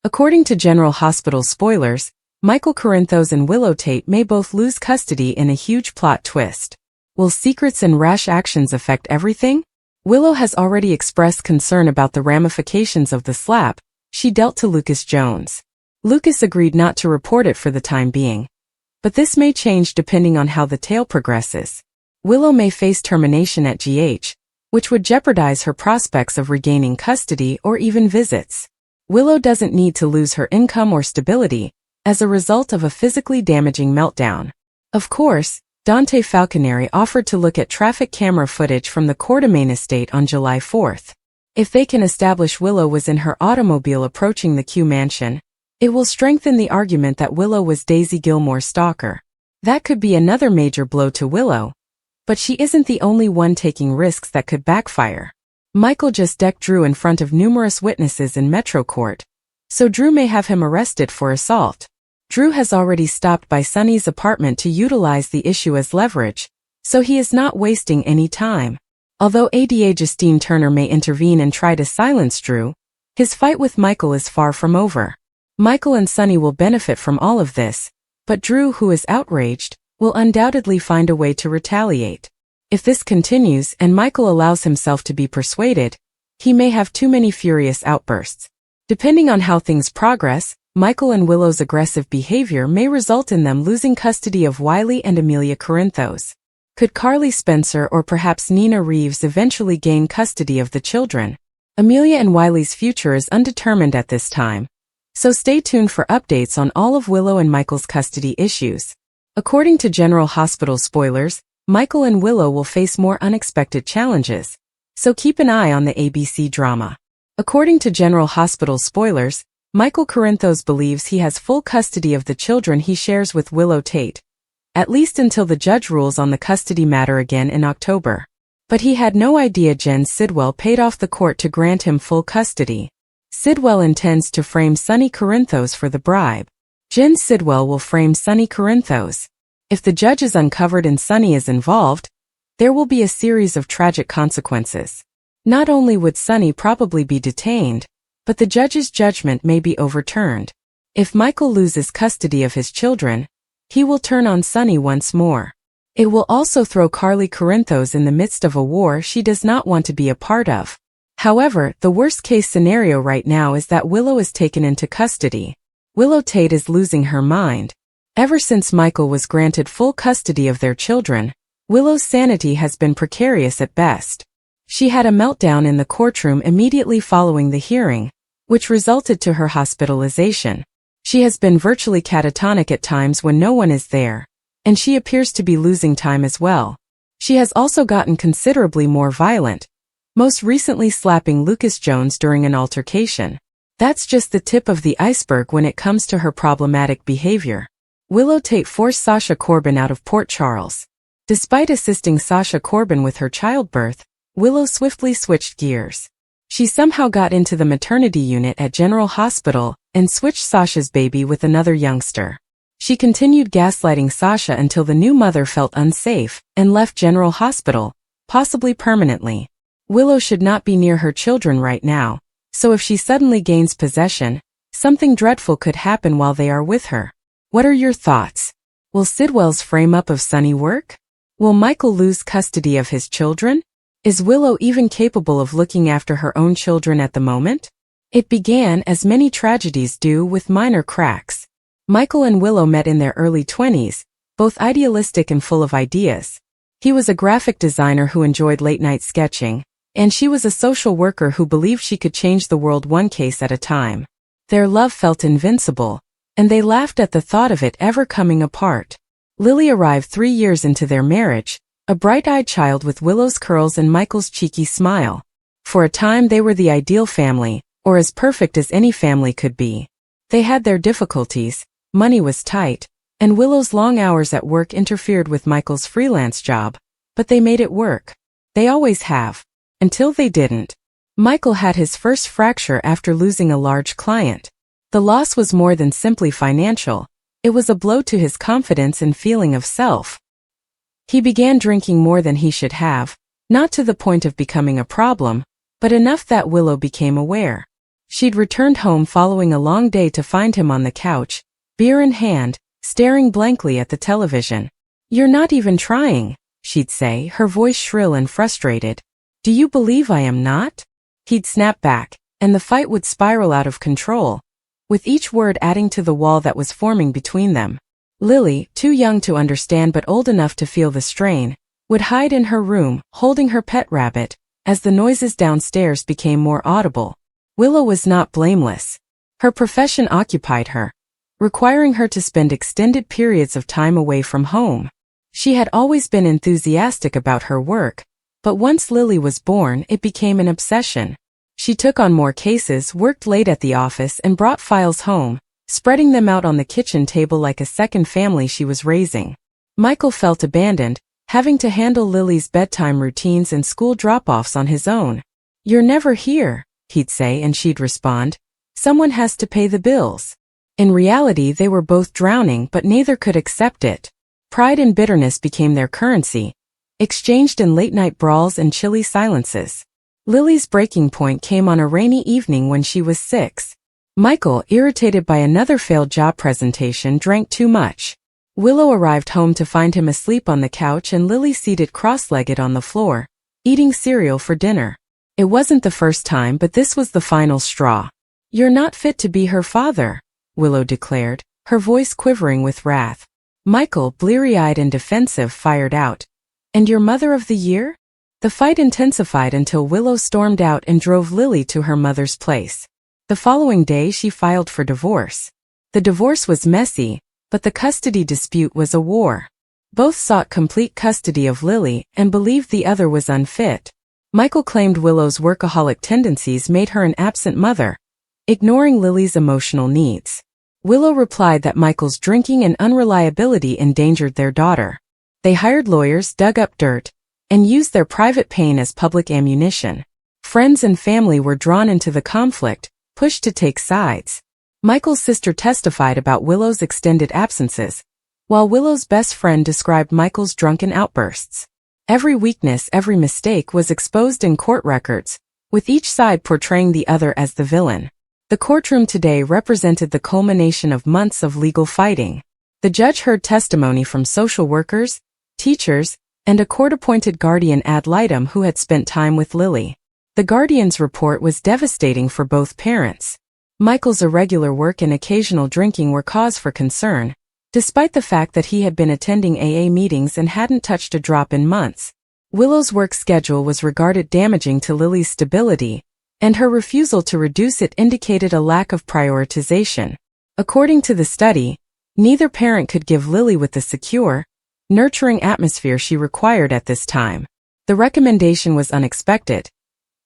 According to General Hospital spoilers, Michael Corinthos and Willow Tate may both lose custody in a huge plot twist. Will secrets and rash actions affect everything? Willow has already expressed concern about the ramifications of the slap she dealt to Lucas Jones. Lucas agreed not to report it for the time being, but this may change depending on how the tale progresses. Willow may face termination at GH, which would jeopardize her prospects of regaining custody or even visits. Willow doesn't need to lose her income or stability as a result of a physically damaging meltdown. Of course, Dante Falconeri offered to look at traffic camera footage from the Quartermain estate on July 4th. If they can establish Willow was in her automobile approaching the Q mansion, it will strengthen the argument that Willow was Daisy Gilmore's stalker. That could be another major blow to Willow, but she isn't the only one taking risks that could backfire. Michael just decked Drew in front of numerous witnesses in Metro Court, so Drew may have him arrested for assault. Drew has already stopped by Sonny's apartment to utilize the issue as leverage, so he is not wasting any time. Although ADA Justine Turner may intervene and try to silence Drew, his fight with Michael is far from over. Michael and Sonny will benefit from all of this, but Drew, who is outraged, will undoubtedly find a way to retaliate. If this continues and Michael allows himself to be persuaded, he may have too many furious outbursts. Depending on how things progress, Michael and Willow's aggressive behavior may result in them losing custody of Wiley and Amelia Corinthos. Could Carly Spencer or perhaps Nina Reeves eventually gain custody of the children? Amelia and Wiley's future is undetermined at this time, so stay tuned for updates on all of Willow and Michael's custody issues. According to General Hospital spoilers, Michael and Willow will face more unexpected challenges, so keep an eye on the ABC drama. According to General Hospital spoilers, Michael Corinthos believes he has full custody of the children he shares with Willow Tate, at least until the judge rules on the custody matter again in October. But he had no idea Jen Sidwell paid off the court to grant him full custody. Sidwell intends to frame Sonny Corinthos for the bribe. Jen Sidwell will frame Sonny Corinthos. If the judge is uncovered and Sonny is involved, there will be a series of tragic consequences. Not only would Sonny probably be detained, but the judge's judgment may be overturned. If Michael loses custody of his children, he will turn on Sonny once more. It will also throw Carly Corinthos in the midst of a war she does not want to be a part of. However, the worst-case scenario right now is that Willow is taken into custody. Willow Tate is losing her mind. Ever since Michael was granted full custody of their children, Willow's sanity has been precarious at best. She had a meltdown in the courtroom immediately following the hearing, which resulted to her hospitalization. She has been virtually catatonic at times when no one is there, and she appears to be losing time as well. She has also gotten considerably more violent, most recently slapping Lucas Jones during an altercation. That's just the tip of the iceberg when it comes to her problematic behavior. Willow Tate forced Sasha Corbin out of Port Charles. Despite assisting Sasha Corbin with her childbirth, Willow swiftly switched gears. She somehow got into the maternity unit at General Hospital and switched Sasha's baby with another youngster. She continued gaslighting Sasha until the new mother felt unsafe and left General Hospital, possibly permanently. Willow should not be near her children right now, so if she suddenly gains possession, something dreadful could happen while they are with her. What are your thoughts? Will Sidwell's frame-up of Sonny work? Will Michael lose custody of his children? Is Willow even capable of looking after her own children at the moment? It began, as many tragedies do, with minor cracks. Michael and Willow met in their early 20s, both idealistic and full of ideas. He was a graphic designer who enjoyed late-night sketching, and she was a social worker who believed she could change the world one case at a time. Their love felt invincible, and they laughed at the thought of it ever coming apart. Lily arrived 3 years into their marriage, a bright-eyed child with Willow's curls and Michael's cheeky smile. For a time they were the ideal family, or as perfect as any family could be. They had their difficulties, money was tight, and Willow's long hours at work interfered with Michael's freelance job, but they made it work. They always have. Until they didn't. Michael had his first fracture after losing a large client. The loss was more than simply financial. It was a blow to his confidence and feeling of self. He began drinking more than he should have, not to the point of becoming a problem, but enough that Willow became aware. She'd returned home following a long day to find him on the couch, beer in hand, staring blankly at the television. "You're not even trying," she'd say, her voice shrill and frustrated. "Do you believe I am not?" He'd snap back, and the fight would spiral out of control, with each word adding to the wall that was forming between them. Lily, too young to understand but old enough to feel the strain, would hide in her room, holding her pet rabbit, as the noises downstairs became more audible. Willow was not blameless. Her profession occupied her, requiring her to spend extended periods of time away from home. She had always been enthusiastic about her work, but once Lily was born, it became an obsession. She took on more cases, worked late at the office, and brought files home, spreading them out on the kitchen table like a second family she was raising. Michael felt abandoned, having to handle Lily's bedtime routines and school drop-offs on his own. "You're never here," he'd say, and she'd respond, "Someone has to pay the bills." In reality, they were both drowning, but neither could accept it. Pride and bitterness became their currency, exchanged in late-night brawls and chilly silences. Lily's breaking point came on a rainy evening when she was 6. Michael, irritated by another failed job presentation, drank too much. Willow arrived home to find him asleep on the couch and Lily seated cross-legged on the floor, eating cereal for dinner. It wasn't the first time, but this was the final straw. "You're not fit to be her father," Willow declared, her voice quivering with wrath. Michael, bleary-eyed and defensive, fired out, "And your mother of the year?" The fight intensified until Willow stormed out and drove Lily to her mother's place. The following day she filed for divorce. The divorce was messy, but the custody dispute was a war. Both sought complete custody of Lily and believed the other was unfit. Michael claimed Willow's workaholic tendencies made her an absent mother, ignoring Lily's emotional needs. Willow replied that Michael's drinking and unreliability endangered their daughter. They hired lawyers, dug up dirt, and used their private pain as public ammunition. Friends and family were drawn into the conflict, pushed to take sides. Michael's sister testified about Willow's extended absences, while Willow's best friend described Michael's drunken outbursts. Every weakness, every mistake was exposed in court records, with each side portraying the other as the villain. The courtroom today represented the culmination of months of legal fighting. The judge heard testimony from social workers, teachers, and a court-appointed guardian ad litem who had spent time with Lily. The guardian's report was devastating for both parents. Michael's irregular work and occasional drinking were cause for concern, despite the fact that he had been attending AA meetings and hadn't touched a drop in months. Willow's work schedule was regarded damaging to Lily's stability, and her refusal to reduce it indicated a lack of prioritization. According to the study, neither parent could give Lily with the secure, nurturing atmosphere she required at this time. The recommendation was unexpected: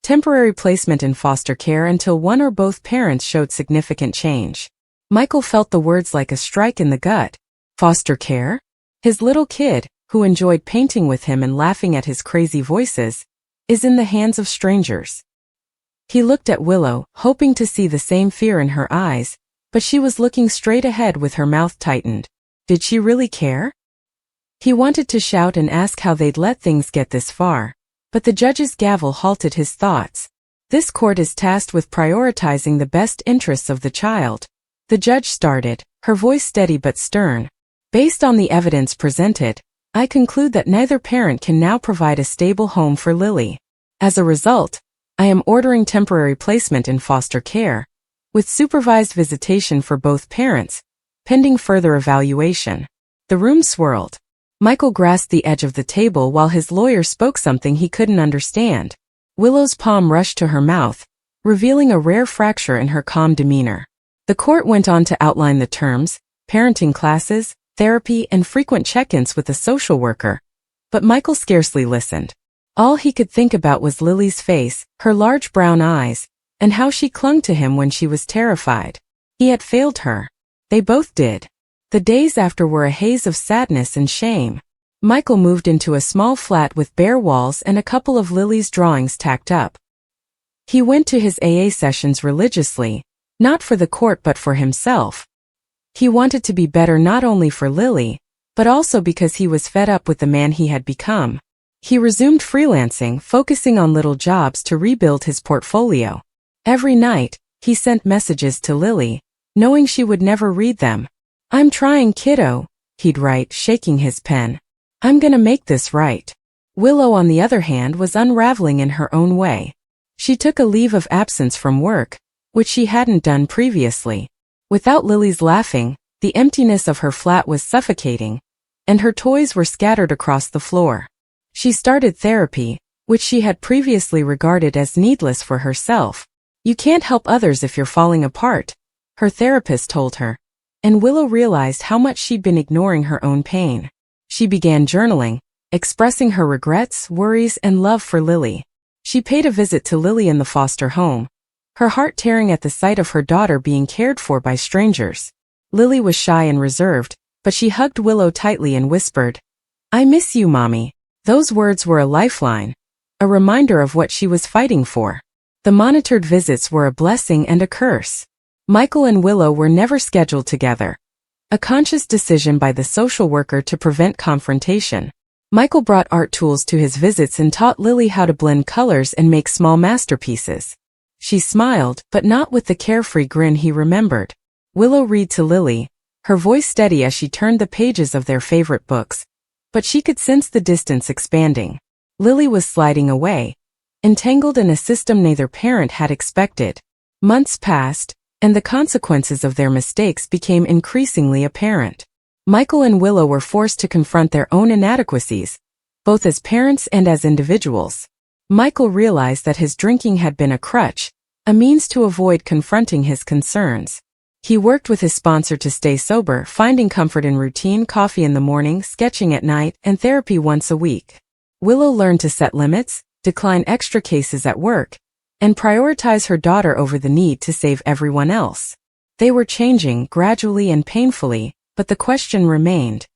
temporary placement in foster care until one or both parents showed significant change. Michael felt the words like a strike in the gut. Foster care? His little kid, who enjoyed painting with him and laughing at his crazy voices, is in the hands of strangers. He looked at Willow, hoping to see the same fear in her eyes, but she was looking straight ahead with her mouth tightened. Did she really care? He wanted to shout and ask how they'd let things get this far, but the judge's gavel halted his thoughts. This court is tasked with prioritizing the best interests of the child. The judge started, her voice steady but stern. Based on the evidence presented, I conclude that neither parent can now provide a stable home for Lily. As a result, I am ordering temporary placement in foster care, with supervised visitation for both parents, pending further evaluation. The room swirled. Michael grasped the edge of the table while his lawyer spoke something he couldn't understand. Willow's palm rushed to her mouth, revealing a rare fracture in her calm demeanor. The court went on to outline the terms: parenting classes, therapy, and frequent check-ins with a social worker. But Michael scarcely listened. All he could think about was Lily's face, her large brown eyes, and how she clung to him when she was terrified. He had failed her. They both did. The days after were a haze of sadness and shame. Michael moved into a small flat with bare walls and a couple of Lily's drawings tacked up. He went to his AA sessions religiously, not for the court but for himself. He wanted to be better not only for Lily, but also because he was fed up with the man he had become. He resumed freelancing, focusing on little jobs to rebuild his portfolio. Every night, He sent messages to Lily, knowing she would never read them. "I'm trying, kiddo," he'd write, shaking his pen. "I'm gonna make this right." Willow, on the other hand, was unraveling in her own way. She took a leave of absence from work, which she hadn't done previously. Without Lily's laughing, the emptiness of her flat was suffocating, and her toys were scattered across the floor. She started therapy, which she had previously regarded as needless for herself. "You can't help others if you're falling apart," her therapist told her, and Willow realized how much she'd been ignoring her own pain. She began journaling, expressing her regrets, worries, and love for Lily. She paid a visit to Lily in the foster home, her heart tearing at the sight of her daughter being cared for by strangers. Lily was shy and reserved, but she hugged Willow tightly and whispered, "I miss you, Mommy." Those words were a lifeline, a reminder of what she was fighting for. The monitored visits were a blessing and a curse. Michael and Willow were never scheduled together, a conscious decision by the social worker to prevent confrontation. Michael brought art tools to his visits and taught Lily how to blend colors and make small masterpieces. She smiled, but not with the carefree grin he remembered. Willow read to Lily, her voice steady as she turned the pages of their favorite books, but she could sense the distance expanding. Lily was sliding away, entangled in a system neither parent had expected. Months passed, and the consequences of their mistakes became increasingly apparent. Michael and Willow were forced to confront their own inadequacies, both as parents and as individuals. Michael realized that his drinking had been a crutch, a means to avoid confronting his concerns. He worked with his sponsor to stay sober, finding comfort in routine: coffee in the morning, sketching at night, and therapy once a week. Willow learned to set limits, decline extra cases at work, and prioritize her daughter over the need to save everyone else. They were changing, gradually and painfully, but the question remained.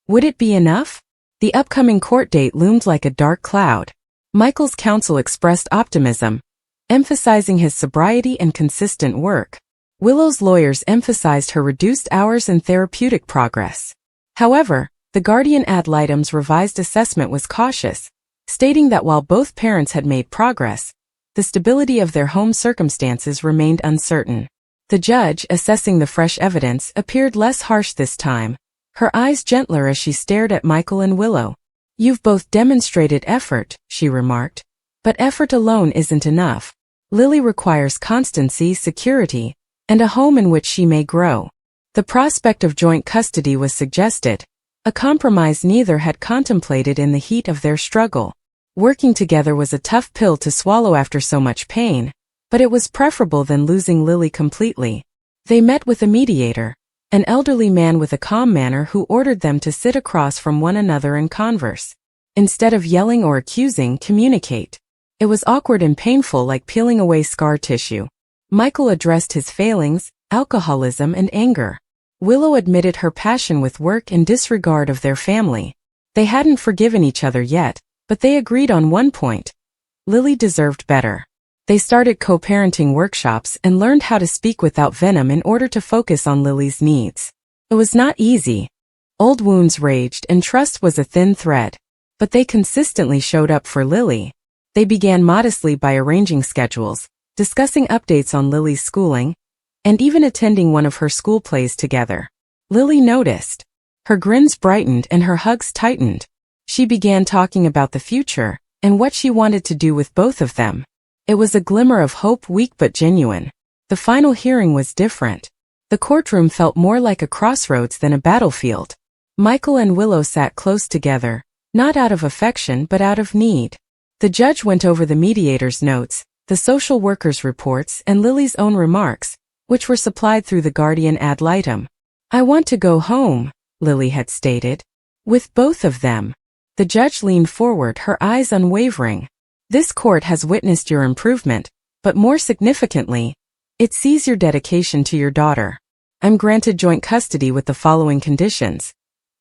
Would it be enough? The upcoming court date loomed like a dark cloud. Michael's counsel expressed optimism, emphasizing his sobriety and consistent work. Willow's lawyers emphasized her reduced hours and therapeutic progress. However, the guardian ad litem's revised assessment was cautious, stating that while both parents had made progress, the stability of their home circumstances remained uncertain. The judge, assessing the fresh evidence, appeared less harsh this time, her eyes gentler as she stared at Michael and Willow. "You've both demonstrated effort," she remarked, "but effort alone isn't enough. Lily requires constancy, security, and a home in which she may grow." The prospect of joint custody was suggested, a compromise neither had contemplated in the heat of their struggle. Working together was a tough pill to swallow after so much pain, but it was preferable than losing Lily completely. They met with a mediator, an elderly man with a calm manner who ordered them to sit across from one another and converse. Instead of yelling or accusing, communicate. It was awkward and painful, like peeling away scar tissue. Michael addressed his failings, alcoholism, and anger. Willow admitted her passion with work and disregard of their family. They hadn't forgiven each other yet, but they agreed on one point. Lily deserved better. They started co-parenting workshops and learned how to speak without venom in order to focus on Lily's needs. It was not easy. Old wounds raged and trust was a thin thread. But they consistently showed up for Lily. They began modestly by arranging schedules, discussing updates on Lily's schooling, and even attending one of her school plays together. Lily noticed. Her grins brightened and her hugs tightened. She began talking about the future and what she wanted to do with both of them. It was a glimmer of hope, weak but genuine. The final hearing was different. The courtroom felt more like a crossroads than a battlefield. Michael and Willow sat close together, not out of affection but out of need. The judge went over the mediator's notes, the social worker's reports, and Lily's own remarks, which were supplied through the guardian ad litem. "I want to go home," Lily had stated. "With both of them." The judge leaned forward, her eyes unwavering. "This court has witnessed your improvement, but more significantly, it sees your dedication to your daughter. I'm granted joint custody with the following conditions: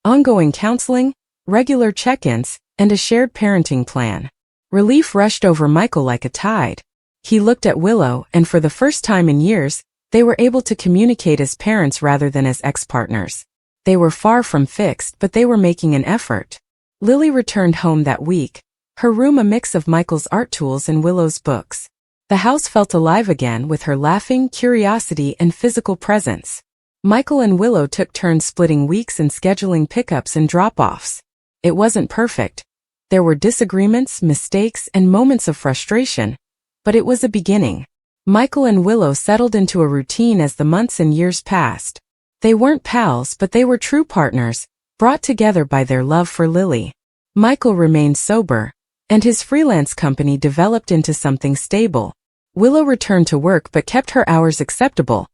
ongoing counseling, regular check-ins, and a shared parenting plan." Relief rushed over Michael like a tide. He looked at Willow, and for the first time in years, they were able to communicate as parents rather than as ex-partners. They were far from fixed, but they were making an effort. Lily returned home that week, her room a mix of Michael's art tools and Willow's books. The house felt alive again with her laughing, curiosity, and physical presence. Michael and Willow took turns splitting weeks and scheduling pickups and drop-offs. It wasn't perfect. There were disagreements, mistakes, and moments of frustration, but it was a beginning. Michael and Willow settled into a routine as the months and years passed. They weren't pals, but they were true partners, brought together by their love for Lily. Michael remained sober, and his freelance company developed into something stable. Willow returned to work but kept her hours acceptable,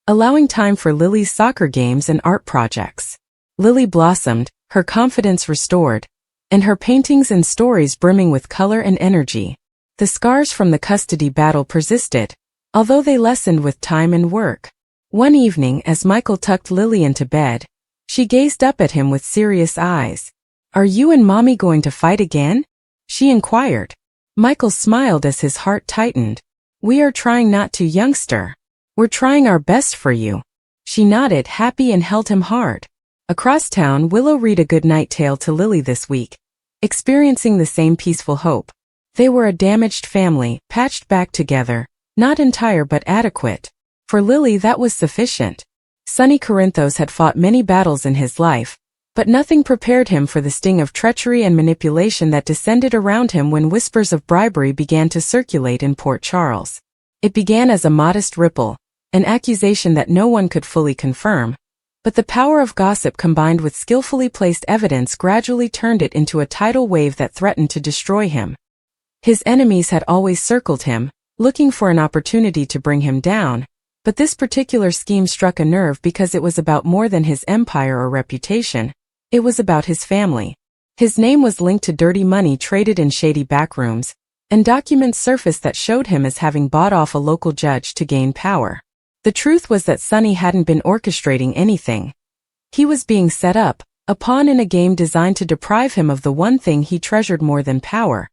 allowing time for Lily's soccer games and art projects. Lily blossomed, her confidence restored, and her paintings and stories brimming with color and energy. The scars from the custody battle persisted, although they lessened with time and work. One evening, as Michael tucked Lily into bed, she gazed up at him with serious eyes. "Are you and Mommy going to fight again?" she inquired. Michael smiled as his heart tightened. "We are trying not to, youngster. We're trying our best for you." She nodded, happy, and held him hard. Across town, Willow read a goodnight tale to Lily this week, experiencing the same peaceful hope. They were a damaged family, patched back together, not entire but adequate. For Lily, that was sufficient. Sonny Corinthos had fought many battles in his life, but nothing prepared him for the sting of treachery and manipulation that descended around him when whispers of bribery began to circulate in Port Charles. It began as a modest ripple, an accusation that no one could fully confirm, but the power of gossip combined with skillfully placed evidence gradually turned it into a tidal wave that threatened to destroy him. His enemies had always circled him, looking for an opportunity to bring him down, but this particular scheme struck a nerve because it was about more than his empire or reputation. It was about his family. His name was linked to dirty money traded in shady backrooms, and documents surfaced that showed him as having bought off a local judge to gain power. The truth was that Sonny hadn't been orchestrating anything. He was being set up, a pawn in a game designed to deprive him of the one thing he treasured more than power: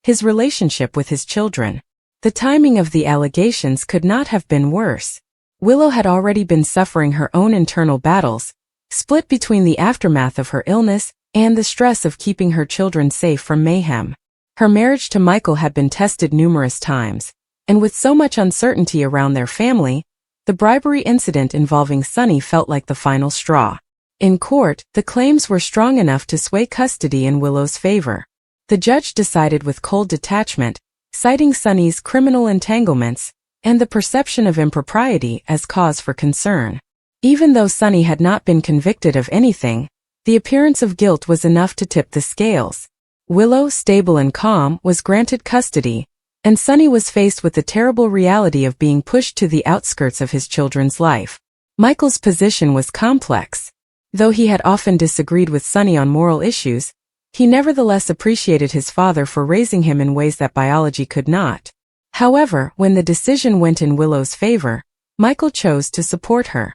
his relationship with his children. The timing of the allegations could not have been worse. Willow had already been suffering her own internal battles, split between the aftermath of her illness and the stress of keeping her children safe from mayhem. Her marriage to Michael had been tested numerous times, and with so much uncertainty around their family, the bribery incident involving Sonny felt like the final straw. In court, the claims were strong enough to sway custody in Willow's favor. The judge decided with cold detachment, citing Sonny's criminal entanglements and the perception of impropriety as cause for concern. Even though Sonny had not been convicted of anything, the appearance of guilt was enough to tip the scales. Willow, stable and calm, was granted custody, and Sonny was faced with the terrible reality of being pushed to the outskirts of his children's life. Michael's position was complex. Though he had often disagreed with Sonny on moral issues, he nevertheless appreciated his father for raising him in ways that biology could not. However, when the decision went in Willow's favor, Michael chose to support her.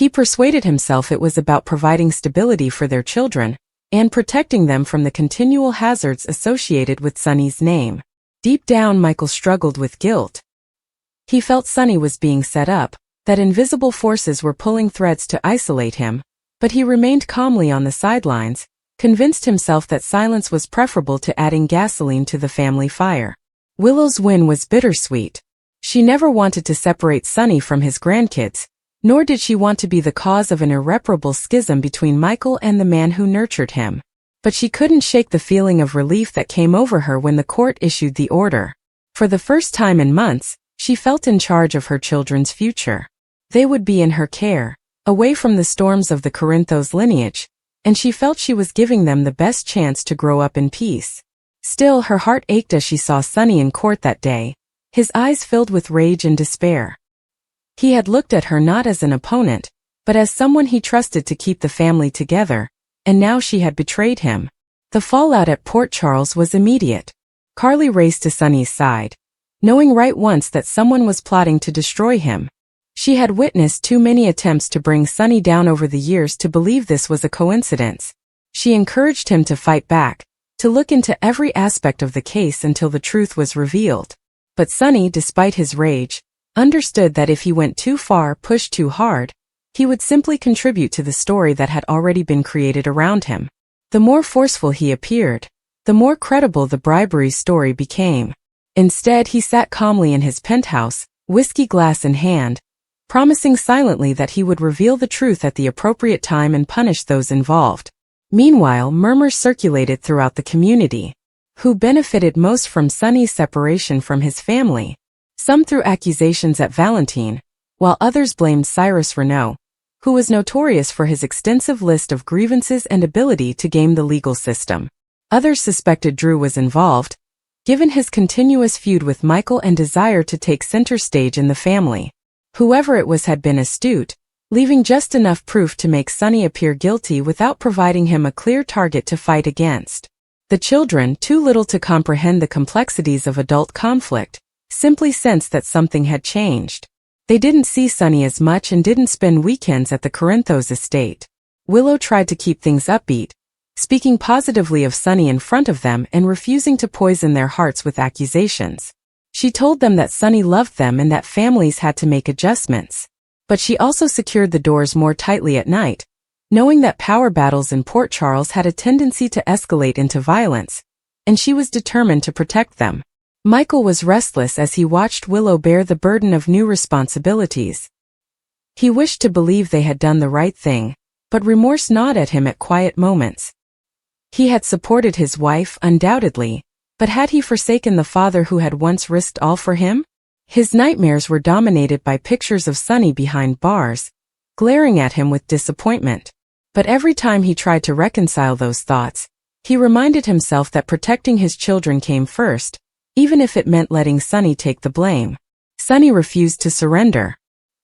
He persuaded himself it was about providing stability for their children and protecting them from the continual hazards associated with Sonny's name. Deep down, Michael struggled with guilt. He felt Sonny was being set up, that invisible forces were pulling threads to isolate him, but he remained calmly on the sidelines, convinced himself that silence was preferable to adding gasoline to the family fire. Willow's win was bittersweet. She never wanted to separate Sonny from his grandkids, nor did she want to be the cause of an irreparable schism between Michael and the man who nurtured him. But she couldn't shake the feeling of relief that came over her when the court issued the order. For the first time in months, she felt in charge of her children's future. They would be in her care, away from the storms of the Corinthos lineage, and she felt she was giving them the best chance to grow up in peace. Still, her heart ached as she saw Sonny in court that day, his eyes filled with rage and despair. He had looked at her not as an opponent, but as someone he trusted to keep the family together, and now she had betrayed him. The fallout at Port Charles was immediate. Carly raced to Sonny's side, knowing right once that someone was plotting to destroy him. She had witnessed too many attempts to bring Sonny down over the years to believe this was a coincidence. She encouraged him to fight back, to look into every aspect of the case until the truth was revealed. But Sonny, despite his rage, understood that if he went too far, pushed too hard, he would simply contribute to the story that had already been created around him. The more forceful he appeared, the more credible the bribery story became. Instead, he sat calmly in his penthouse, whiskey glass in hand, promising silently that he would reveal the truth at the appropriate time and punish those involved. Meanwhile, murmurs circulated throughout the community. Who benefited most from Sunny's separation from his family? Some threw accusations at Valentine, while others blamed Cyrus Renaud, who was notorious for his extensive list of grievances and ability to game the legal system. Others suspected Drew was involved, given his continuous feud with Michael and desire to take center stage in the family. Whoever it was had been astute, leaving just enough proof to make Sunny appear guilty without providing him a clear target to fight against. The children, too little to comprehend the complexities of adult conflict, simply sensed that something had changed. They didn't see Sunny as much and didn't spend weekends at the Corinthos estate. Willow tried to keep things upbeat, speaking positively of Sunny in front of them and refusing to poison their hearts with accusations. She told them that Sunny loved them and that families had to make adjustments. But she also secured the doors more tightly at night, knowing that power battles in Port Charles had a tendency to escalate into violence, and she was determined to protect them. Michael was restless as he watched Willow bear the burden of new responsibilities. He wished to believe they had done the right thing, but remorse gnawed at him at quiet moments. He had supported his wife, undoubtedly, but had he forsaken the father who had once risked all for him? His nightmares were dominated by pictures of Sunny behind bars, glaring at him with disappointment. But every time he tried to reconcile those thoughts, he reminded himself that protecting his children came first, even if it meant letting Sunny take the blame. Sunny refused to surrender.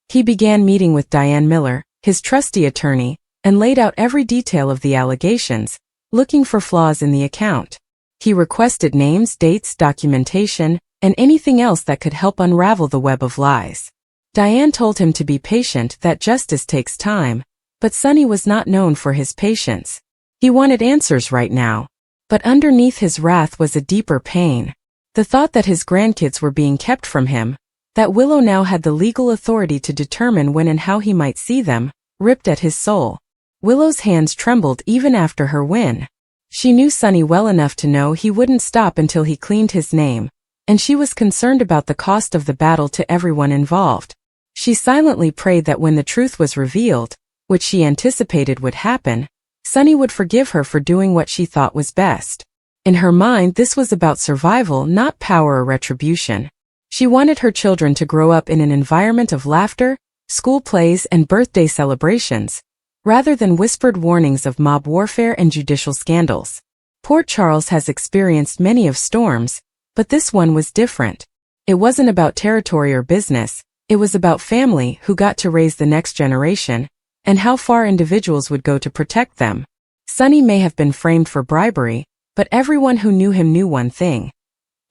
He began meeting with Diane Miller, his trusty attorney, and laid out every detail of the allegations, looking for flaws in the account. He requested names, dates, documentation, and anything else that could help unravel the web of lies. Diane told him to be patient, that justice takes time, but Sunny was not known for his patience. He wanted answers right now. But underneath his wrath was a deeper pain. The thought that his grandkids were being kept from him, that Willow now had the legal authority to determine when and how he might see them, ripped at his soul. Willow's hands trembled even after her win. She knew Sunny well enough to know he wouldn't stop until he cleaned his name, and she was concerned about the cost of the battle to everyone involved. She silently prayed that when the truth was revealed, which she anticipated would happen, Sunny would forgive her for doing what she thought was best. In her mind, this was about survival, not power or retribution. She wanted her children to grow up in an environment of laughter, school plays, and birthday celebrations, rather than whispered warnings of mob warfare and judicial scandals. Port Charles has experienced many of storms, but this one was different. It wasn't about territory or business, it was about family who got to raise the next generation, and how far individuals would go to protect them. Sunny may have been framed for bribery, but everyone who knew him knew one thing.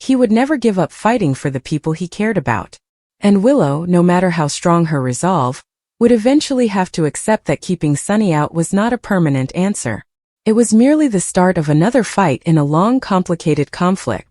He would never give up fighting for the people he cared about. And Willow, no matter how strong her resolve, would eventually have to accept that keeping Sunny out was not a permanent answer. It was merely the start of another fight in a long, complicated conflict.